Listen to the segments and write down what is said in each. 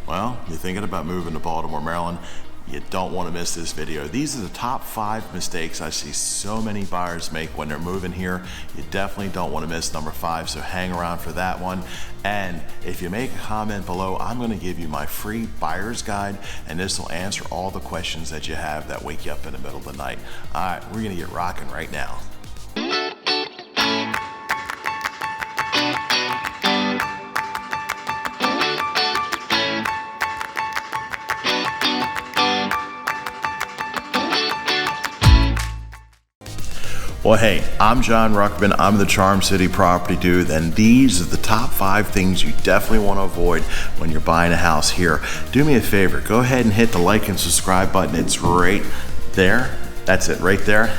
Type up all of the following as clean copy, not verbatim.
Well, you're thinking about moving to Baltimore, Maryland, you don't want to miss this video. These are the top 5 mistakes I see so many buyers make when they're moving here. You definitely don't want to miss number 5, so hang around for that one. And if you make a comment below, I'm going to give you my free buyer's guide, and this will answer all the questions that you have that wake you up in the middle of the night. All right, we're going to get rocking right now. Well, hey, I'm John Ruckman. I'm the Charm City Property Dude, and these are the top 5 things you definitely want to avoid when you're buying a house here. Do me a favor, go ahead and hit the like and subscribe button. It's right there. That's it, right there.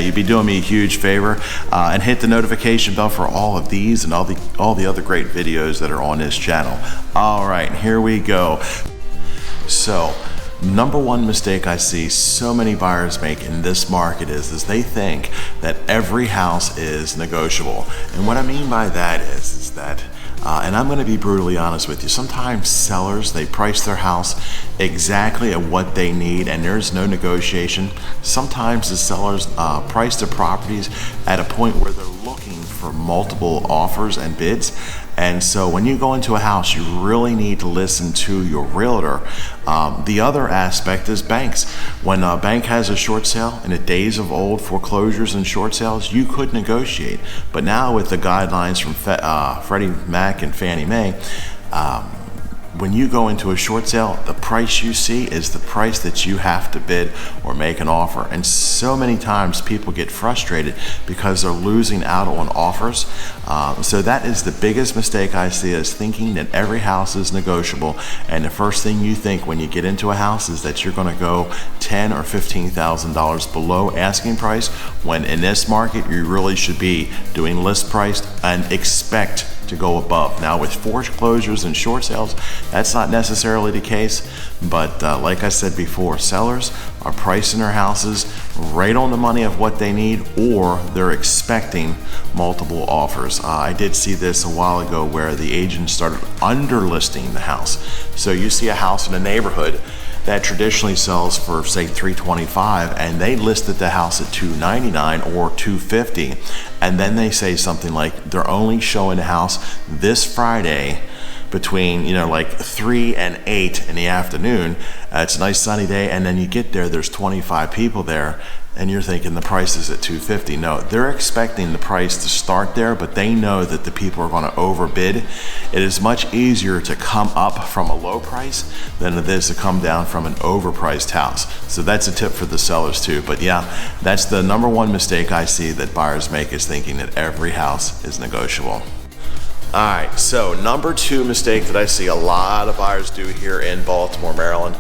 You'd be doing me a huge favor. And hit the notification bell for all of these and all the other great videos that are on this channel. All right, here we go. So, number 1 mistake I see so many buyers make in this market is they think that every house is negotiable. And what I mean by that is that, and I'm going to be brutally honest with you, sometimes sellers, they price their house exactly at what they need and there's no negotiation. Sometimes the sellers price their properties at a point where they're looking for multiple offers and bids. And so when you go into a house, you really need to listen to your realtor. The other aspect is banks. When a bank has a short sale, in the days of old foreclosures and short sales, you could negotiate. But now with the guidelines from Freddie Mac and Fannie Mae, when you go into a short sale, the price you see is the price that you have to bid or make an offer. And so many times people get frustrated because they're losing out on offers. So that is the biggest mistake I see, is thinking that every house is negotiable. And the first thing you think when you get into a house is that you're going to go $10,000 or $15,000 below asking price, when in this market you really should be doing list price and expect to go above. Now with foreclosures and short sales, that's not necessarily the case, but like I said before, sellers are pricing their houses right on the money of what they need, or they're expecting multiple offers. I did see this a while ago where the agent started underlisting the house. So you see a house in a neighborhood that traditionally sells for say $325, and they listed the house at $299 or $250, and then they say something like they're only showing the house this Friday between like 3 and 8 in the afternoon. It's a nice sunny day, and then you get there, there's 25 people there, and you're thinking the price is at $250. No, they're expecting the price to start there, but they know that the people are going to overbid. It is much easier to come up from a low price than it is to come down from an overpriced house. So that's a tip for the sellers too. But yeah, that's the number 1 mistake I see that buyers make, is thinking that every house is negotiable. All right, so number 2 mistake that I see a lot of buyers do here in Baltimore, Maryland,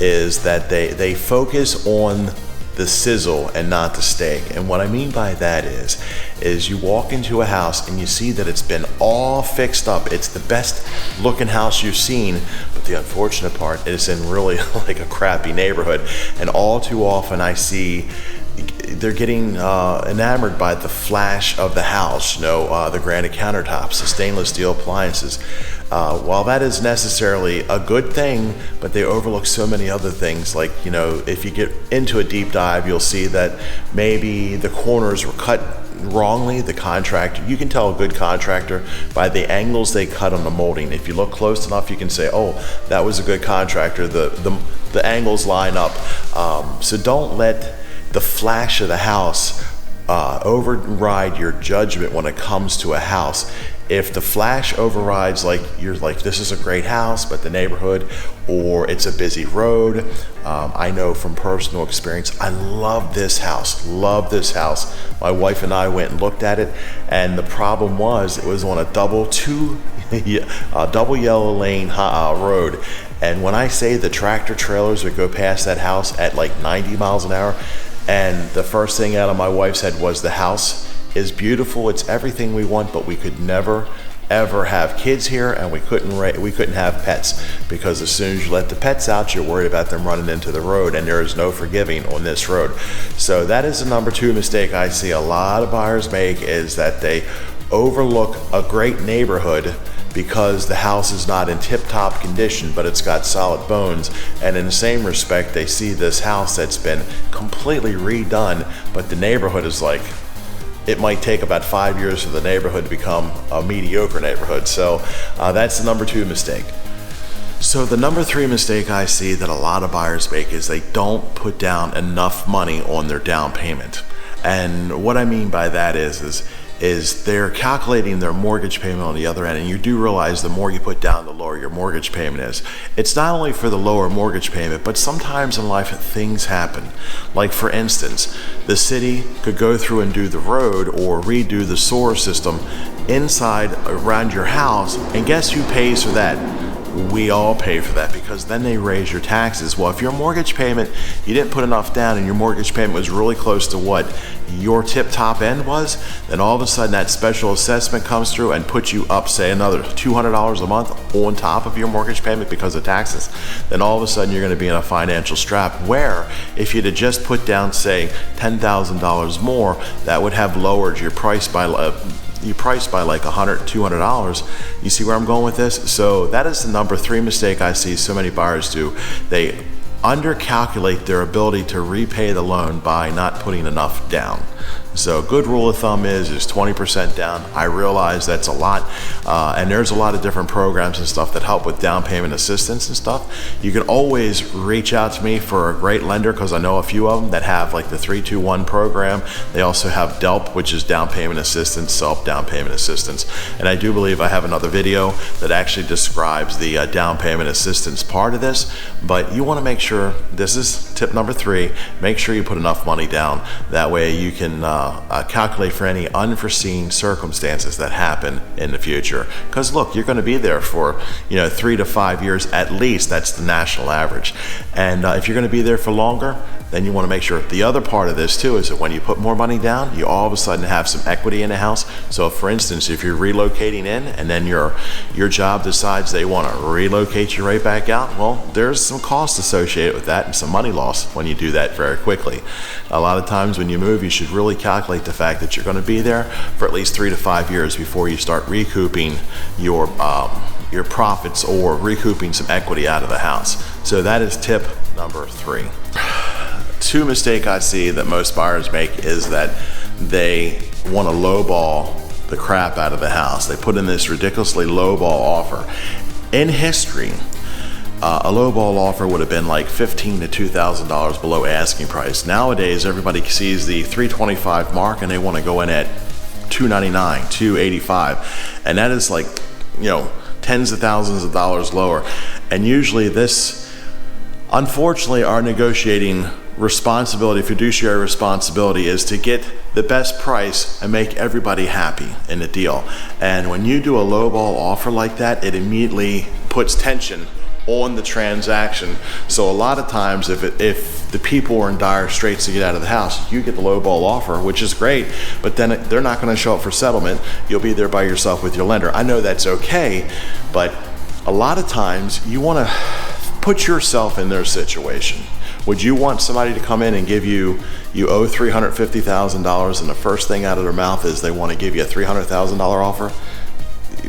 is that they focus on the sizzle and not the steak. And what I mean by that is you walk into a house and you see that it's been all fixed up. It's the best looking house you've seen, but the unfortunate part is in really like a crappy neighborhood. And all too often I see they're getting enamored by the flash of the house, the granite countertops, the stainless steel appliances. While that is necessarily a good thing, but they overlook so many other things. Like, if you get into a deep dive, you'll see that maybe the corners were cut wrongly. The contractor, you can tell a good contractor by the angles they cut on the molding. If you look close enough, you can say, oh, that was a good contractor. The angles line up. So don't let the flash of the house override your judgment when it comes to a house. If the flash overrides, you're like, this is a great house, but the neighborhood, or it's a busy road. I know from personal experience, I love this house. My wife and I went and looked at it, and the problem was it was on a double yellow lane road. And when I say the tractor trailers would go past that house at like 90 miles an hour, and the first thing out of my wife's head was, the house is beautiful, it's everything we want, but we could never ever have kids here, and we couldn't have pets, because as soon as you let the pets out, you're worried about them running into the road, and there is no forgiving on this road. So that is the number 2 mistake I see a lot of buyers make, is that they overlook a great neighborhood because the house is not in tip-top condition, but it's got solid bones. And in the same respect, they see this house that's been completely redone, but the neighborhood is like, it might take about 5 years for the neighborhood to become a mediocre neighborhood. So that's the number 2 mistake. So the number 3 mistake I see that a lot of buyers make is they don't put down enough money on their down payment. And what I mean by that is they're calculating their mortgage payment on the other end, and you do realize the more you put down, the lower your mortgage payment is. It's not only for the lower mortgage payment, but sometimes in life things happen. Like for instance, the city could go through and do the road or redo the sewer system inside around your house, and guess who pays for that? We all pay for that, because then they raise your taxes. Well, if your mortgage payment, you didn't put enough down and your mortgage payment was really close to what your tip-top end was, then all of a sudden that special assessment comes through and puts you up, say, another $200 a month on top of your mortgage payment because of taxes. Then all of a sudden you're going to be in a financial strap, where if you'd have just put down, say, $10,000 more, that would have lowered your price by like $100, $200. You see where I'm going with this? So that is the number 3 mistake I see so many buyers do. They undercalculate their ability to repay the loan by not putting enough down. So a good rule of thumb is 20% down. I realize that's a lot, and there's a lot of different programs and stuff that help with down payment assistance and stuff. You can always reach out to me for a great lender, because I know a few of them that have like the 321 program. They also have DELP, which is down payment assistance, self down payment assistance. And I do believe I have another video that actually describes the down payment assistance part of this. But you want to make sure, this is tip number 3, make sure you put enough money down. That way you can calculate for any unforeseen circumstances that happen in the future. Because look, you're going to be there for 3 to 5 years at least. That's the national average. And if you're going to be there for longer, then you want to make sure. The other part of this too is that when you put more money down, you all of a sudden have some equity in the house. So for instance, if you're relocating in and then your job decides they want to relocate you right back out, well, there's some cost associated with that and some money loss when you do that very quickly. A lot of times when you move, you should really calculate the fact that you're going to be there for at least 3 to 5 years before you start recouping your profits or recouping some equity out of the house. So that is tip number 3. 2 mistake I see that most buyers make is that they want to lowball the crap out of the house. They put in this ridiculously lowball offer. In history, a lowball offer would have been like $1,500 to $2,000 below asking price. Nowadays, everybody sees the $325 mark and they want to go in at $299, $285, and that is like tens of thousands of dollars lower. And usually this, unfortunately, our negotiating responsibility, fiduciary responsibility, is to get the best price and make everybody happy in the deal. And when you do a lowball offer like that, it immediately puts tension on the transaction. So a lot of times if the people are in dire straits to get out of the house, you get the lowball offer, which is great, but then they're not going to show up for settlement. You'll be there by yourself with your lender. I know that's okay, but a lot of times you want to put yourself in their situation. Would you want somebody to come in and give you owe $350,000 and the first thing out of their mouth is they want to give you a $300,000 offer?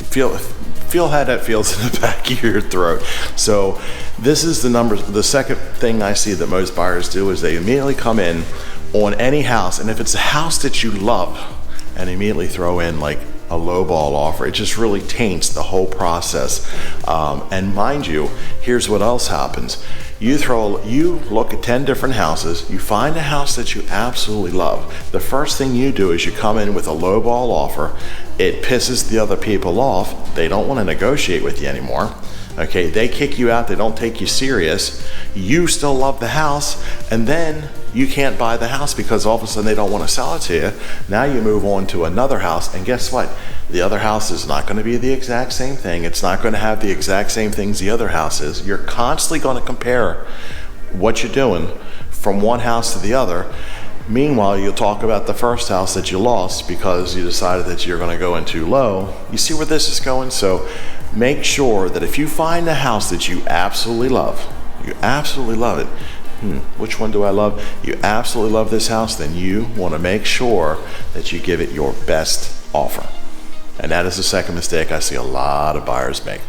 Feel how that feels in the back of your throat. So this is the second thing I see that most buyers do is they immediately come in on any house, and if it's a house that you love, and immediately throw in like a lowball offer. It just really taints the whole process. And mind you, here's what else happens. You look at 10 different houses, you find a house that you absolutely love. The first thing you do is you come in with a lowball offer. It pisses the other people off. They don't want to negotiate with you anymore. Okay, they kick you out, they don't take you serious. You still love the house, and then you can't buy the house because all of a sudden they don't want to sell it to you. Now you move on to another house, and guess what? The other house is not going to be the exact same thing. It's not going to have the exact same things the other house is. You're constantly going to compare what you're doing from one house to the other. Meanwhile, you'll talk about the first house that you lost because you decided that you're going to go in too low. You see where this is going? So make sure that if you find a house that you absolutely love it, which one do I love? You absolutely love this house, then you want to make sure that you give it your best offer. And that is the second mistake I see a lot of buyers make.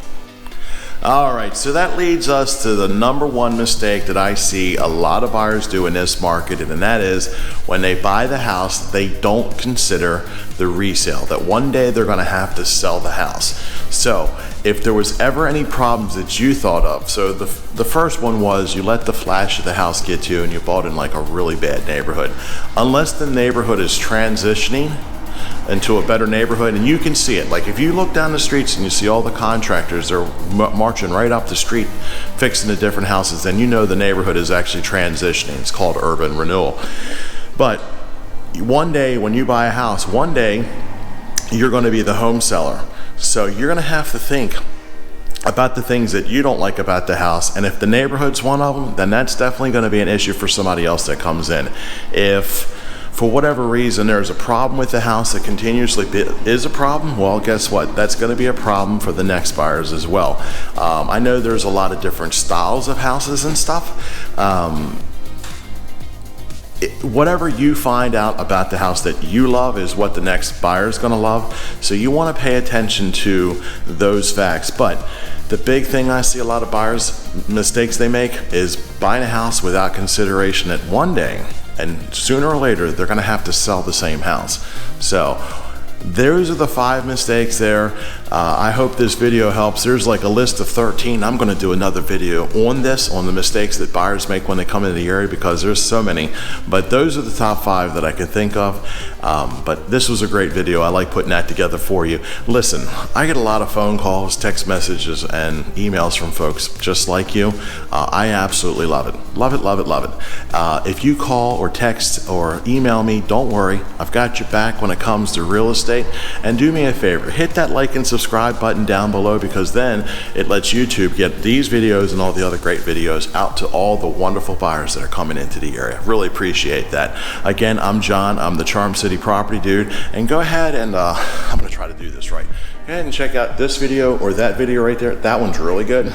All right, so that leads us to the number one mistake that I see a lot of buyers do in this market, and that is when they buy the house, they don't consider the resale, that one day they're gonna have to sell the house. So if there was ever any problems that you thought of, so the first one was you let the flash of the house get to you and you bought in like a really bad neighborhood. Unless the neighborhood is transitioning into a better neighborhood, and you can see it. Like if you look down the streets and you see all the contractors, they're marching right up the street fixing the different houses, then you know the neighborhood is actually transitioning. It's called urban renewal. But one day when you buy a house, one day you're going to be the home seller. So you're going to have to think about the things that you don't like about the house, and if the neighborhood's one of them, then that's definitely going to be an issue for somebody else that comes in. If for whatever reason there's a problem with the house that continuously is a problem, well, guess what? That's going to be a problem for the next buyers as well. I know there's a lot of different styles of houses and stuff. Whatever you find out about the house that you love is what the next buyer is going to love. So you want to pay attention to those facts. But the big thing I see a lot of buyers, mistakes they make, is buying a house without consideration that one day, and sooner or later, they're going to have to sell the same house. So those are the 5 mistakes there. I hope this video helps. There's like a list of 13. I'm going to do another video on this, on the mistakes that buyers make when they come into the area, because there's so many. But those are the top 5 that I could think of. But this was a great video. I like putting that together for you. Listen, I get a lot of phone calls, text messages, and emails from folks just like you. I absolutely love it. Love it, love it, love it. If you call or text or email me, don't worry. I've got your back when it comes to real estate. And do me a favor, hit that like and subscribe button down below, because then it lets YouTube get these videos and all the other great videos out to all the wonderful buyers that are coming into the area. Really appreciate that. Again, I'm John. I'm the Charm City Property Dude. And go ahead and I'm going to try to do this right. Go ahead and check out this video or that video right there. That one's really good.